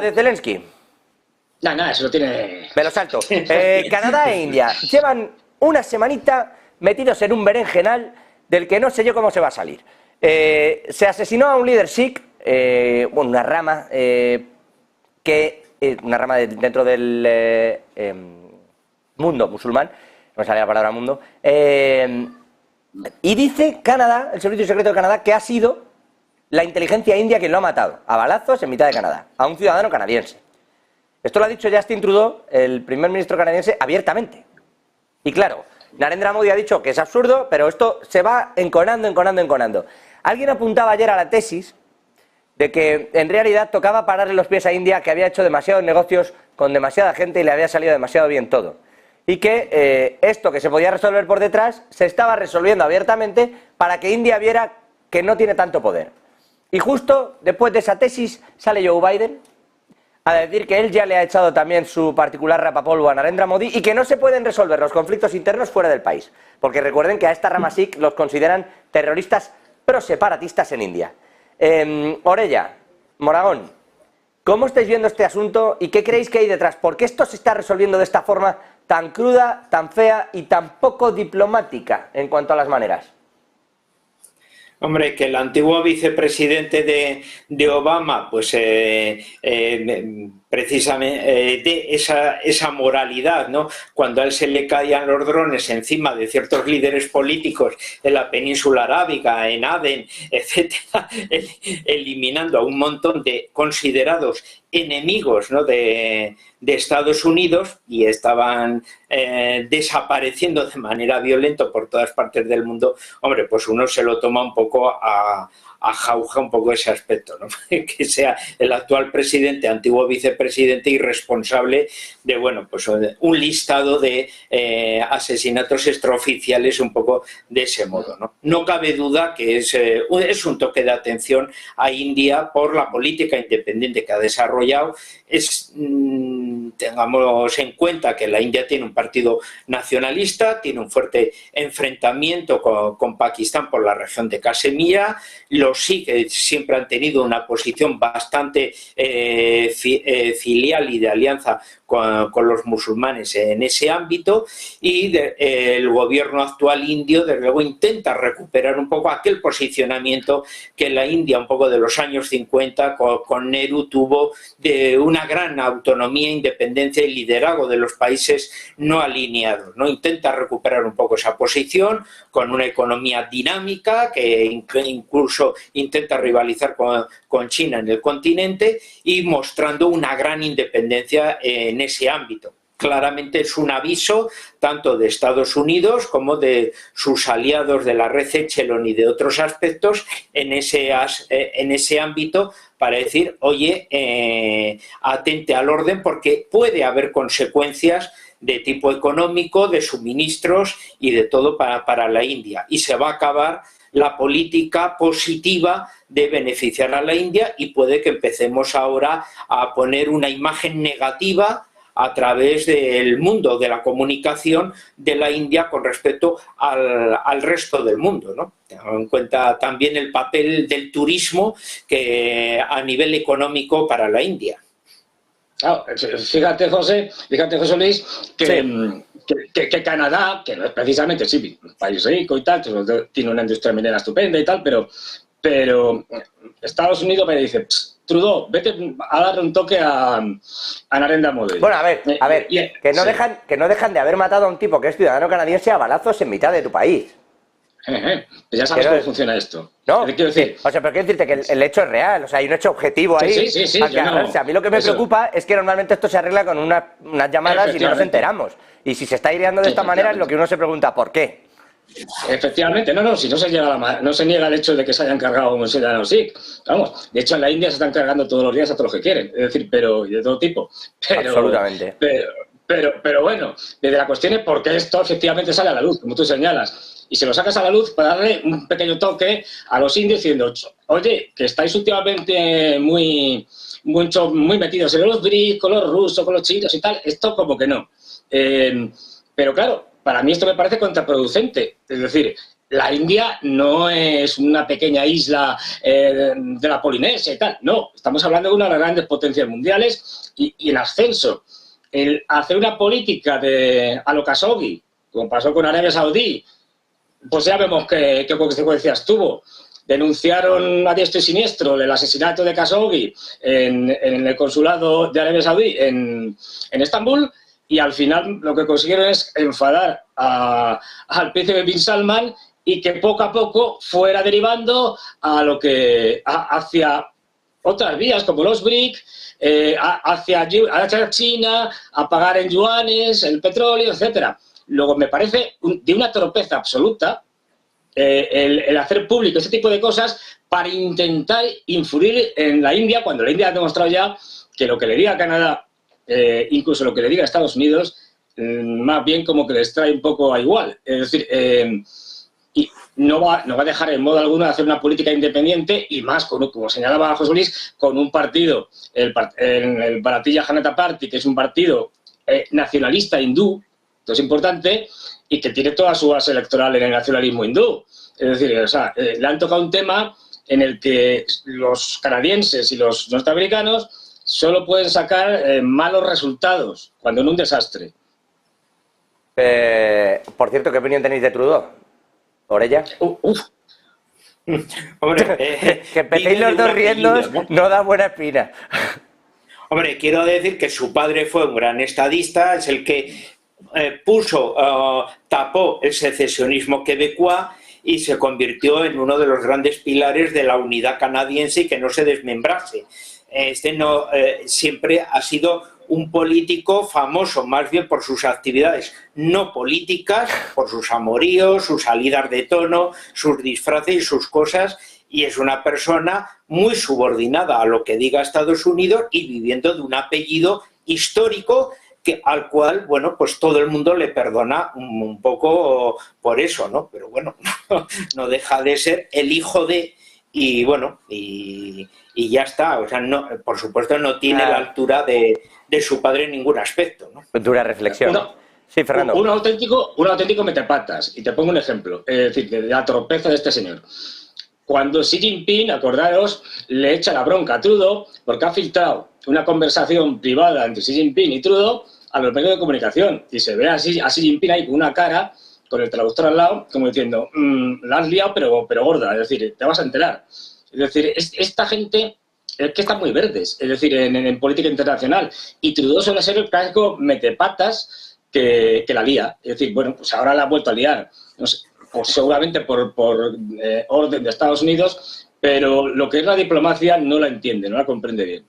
de Zelensky. Nada, eso lo tiene... Me lo salto. Canadá e India llevan una semanita metidos en un berenjenal del que no sé yo cómo se va a salir. Se asesinó a un líder sikh, bueno, una rama dentro del mundo musulmán, no me sale la palabra mundo, y dice Canadá, el servicio secreto de Canadá, que ha sido la inteligencia india quien lo ha matado, a balazos en mitad de Canadá, a un ciudadano canadiense. Esto lo ha dicho Justin Trudeau, el primer ministro canadiense, abiertamente. Y claro, Narendra Modi ha dicho que es absurdo, pero esto se va enconando. Alguien apuntaba ayer a la tesis de que en realidad tocaba pararle los pies a India, que había hecho demasiados negocios con demasiada gente y le había salido demasiado bien todo. Y que esto que se podía resolver por detrás se estaba resolviendo abiertamente para que India viera que no tiene tanto poder. Y justo después de esa tesis sale Joe Biden a decir que él ya le ha echado también su particular rapapolvo a Narendra Modi y que no se pueden resolver los conflictos internos fuera del país. Porque recuerden que a esta rama sikh los consideran terroristas proseparatistas en India. Orella, Moragón, ¿cómo estáis viendo este asunto y qué creéis que hay detrás? ¿Por qué esto se está resolviendo de esta forma tan cruda, tan fea y tan poco diplomática en cuanto a las maneras? Hombre, que el antiguo vicepresidente de Obama, pues precisamente de esa moralidad, ¿no? Cuando a él se le caían los drones encima de ciertos líderes políticos en la península arábiga, en Adén, etcétera, eliminando a un montón de considerados enemigos, ¿no?, de Estados Unidos, y estaban desapareciendo de manera violenta por todas partes del mundo. Hombre, pues uno se lo toma un poco a jauja un poco ese aspecto, ¿no? Que sea el actual presidente, antiguo vicepresidente y responsable de, bueno, pues un listado de asesinatos extraoficiales un poco de ese modo, ¿no? No cabe duda que es un toque de atención a India por la política independiente que ha desarrollado. Tengamos en cuenta que la India tiene un partido nacionalista, tiene un fuerte enfrentamiento con Pakistán por la región de Cachemira. Los sí que siempre han tenido una posición bastante filial y de alianza con los musulmanes en ese ámbito, y el gobierno actual indio desde luego intenta recuperar un poco aquel posicionamiento que la India un poco de los años 50 con Nehru tuvo, de una gran autonomía, independencia y liderazgo de los países no alineados, ¿no? Intenta recuperar un poco esa posición con una economía dinámica que incluso intenta rivalizar con China en el continente, y mostrando una gran independencia en ese ámbito. Claramente es un aviso tanto de Estados Unidos como de sus aliados de la red Echelon y de otros aspectos en ese ámbito, para decir, oye, atente al orden, porque puede haber consecuencias de tipo económico, de suministros y de todo para la India. Y se va a acabar la política positiva de beneficiar a la India, y puede que empecemos ahora a poner una imagen negativa a través del mundo de la comunicación de la India con respecto al resto del mundo, ¿no? Teniendo en cuenta también el papel del turismo que a nivel económico para la India. Claro, fíjate, José Luis, que Canadá, que no es precisamente, sí, un país rico y tal, tiene una industria minera estupenda y tal, pero Estados Unidos me dice, Trudeau, vete a darle un toque a Narendra Modi. Bueno, a ver, que no dejan de haber matado a un tipo que es ciudadano canadiense a balazos en mitad de tu país. Pues ya sabes cómo funciona esto. No, quiero decir, o sea, pero quiero decirte que el hecho es real, o sea, hay un hecho objetivo ahí. Sí, a mí lo que me preocupa es que normalmente esto se arregla con unas llamadas y no nos enteramos. Y si se está aireando de esta manera es lo que uno se pregunta, ¿por qué? Efectivamente, si no se niega el hecho de que se hayan cargado a un ciudadano sikh. Vamos, de hecho en la India se están cargando todos los días a todos los que quieren, es decir, pero de todo tipo. Absolutamente. Pero bueno, desde la cuestión es por qué esto efectivamente sale a la luz, como tú señalas. Y se lo sacas a la luz para darle un pequeño toque a los indios diciendo, oye, que estáis últimamente muy metidos en los BRICS, con los rusos, con los chinos y tal, esto como que no. Pero claro, para mí esto me parece contraproducente. Es decir, la India no es una pequeña isla de la Polinesia y tal. No, estamos hablando de una de las grandes potencias mundiales y en ascenso. El hacer una política a lo Khashoggi, como pasó con Arabia Saudí, pues ya vemos qué consecuencias tuvo. Denunciaron a diestro y siniestro el asesinato de Khashoggi en el consulado de Arabia Saudí en Estambul, y al final lo que consiguieron es enfadar al príncipe Bin Salman y que poco a poco fuera derivando hacia otras vías como los BRIC, hacia China, a pagar en yuanes, el petróleo, etcétera. Luego me parece de una torpeza absoluta el hacer público este tipo de cosas para intentar influir en la India, cuando la India ha demostrado ya que lo que le diga a Canadá, incluso lo que le diga a Estados Unidos, más bien como que les trae un poco a igual. Es decir, y no va a dejar en modo alguno de hacer una política independiente, y más, como señalaba José Luis, con un partido, el Bharatiya Janata Party, que es un partido nacionalista hindú, esto es importante, y que tiene toda su base electoral en el nacionalismo hindú. Es decir, o sea, le han tocado un tema en el que los canadienses y los norteamericanos solo pueden sacar malos resultados, cuando en un desastre. Por cierto, ¿qué opinión tenéis de Trudeau? ¿Por ella? Hombre, que empecéis los dos riendos no da buena espina. Hombre, quiero decir que su padre fue un gran estadista, es el que tapó el secesionismo quebecois y se convirtió en uno de los grandes pilares de la unidad canadiense y que no se desmembrase. Siempre ha sido un político famoso más bien por sus actividades no políticas, por sus amoríos, sus salidas de tono, sus disfraces y sus cosas, y es una persona muy subordinada a lo que diga Estados Unidos y viviendo de un apellido histórico al cual, bueno, pues todo el mundo le perdona un poco por eso, ¿no? Pero bueno, no deja de ser el hijo de... Y bueno, y ya está. O sea, no, por supuesto no tiene la altura de su padre en ningún aspecto, ¿no? Dura reflexión. Sí, Fernando. Un auténtico metepatas. Y te pongo un ejemplo. Es decir, de la torpeza de este señor. Cuando Xi Jinping, acordaros, le echa la bronca a Trudeau porque ha filtrado una conversación privada entre Xi Jinping y Trudeau a los medios de comunicación. Y se ve a Xi Jinping ahí con una cara, con el traductor al lado, como diciendo, la has liado, pero gorda. Es decir, te vas a enterar. Es decir, esta gente es que están muy verdes, es decir, en política internacional. Y Trudeau suele ser el clásico metepatas que la lía. Es decir, bueno, pues ahora la ha vuelto a liar. No sé, pues seguramente por orden de Estados Unidos, pero lo que es la diplomacia no la entiende, no la comprende bien.